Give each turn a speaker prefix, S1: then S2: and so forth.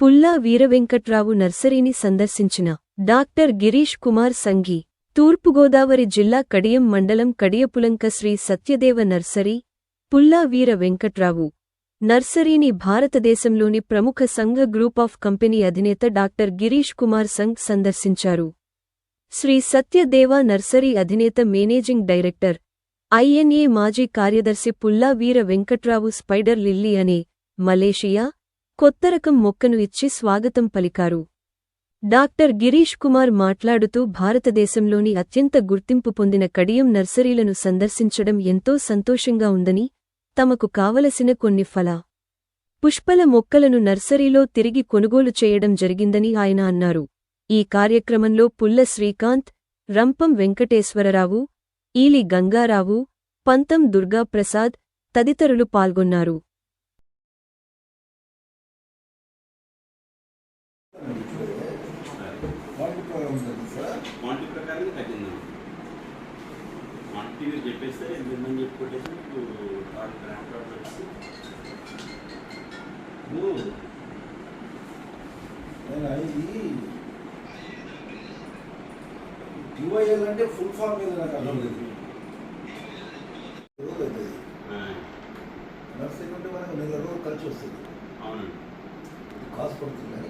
S1: పుల్లా వీరవెంకట్రావు నర్సరీని సందర్శించిన డాక్టర్ గిరీష్ కుమార్ సంఘి. తూర్పుగోదావరి జిల్లా కడియం మండలం కడియపులంక శ్రీ సత్యదేవ నర్సరీ, పుల్లా వీర వెంకట్రావు నర్సరీని భారతదేశంలోని ప్రముఖ సంఘ గ్రూప్ ఆఫ్ కంపెనీ అధినేత డాక్టర్ గిరీష్ కుమార్ సంఘ్ సందర్శించారు. శ్రీ సత్యదేవ నర్సరీ అధినేత మేనేజింగ్ డైరెక్టర్, ఐఎన్ఏ మాజీ కార్యదర్శి పుల్లా వీర వెంకట్రావు స్పైడర్ లిల్లీ అనే మలేషియా కొత్త రకం మొక్కను ఇచ్చి స్వాగతం పలికారు. డాక్టర్ గిరీష్ కుమార్ మాట్లాడుతూ భారతదేశంలోని అత్యంత గుర్తింపు పొందిన కడియం నర్సరీలను సందర్శించడం ఎంతో సంతోషంగా ఉందని, తమకు కావలసిన కొన్ని ఫల, పుష్పల మొక్కలను నర్సరీలో తిరిగి కొనుగోలు చేయడం జరిగిందని ఆయన అన్నారు. ఈ కార్యక్రమంలో పుల్ల శ్రీకాంత్, రంపం వెంకటేశ్వరరావు, ఈలి గంగారావు, పంతం దుర్గాప్రసాద్ తదితరులు పాల్గొన్నారు.
S2: టీవైఎల్ అంటే ఫుల్ ఫామ్ మీద నాకు అర్థం లేదు. నర్సింగ్ అంటే మనకు నెల రోజులు ఖర్చు వస్తుంది, కాస్ట్ పడుతుంది.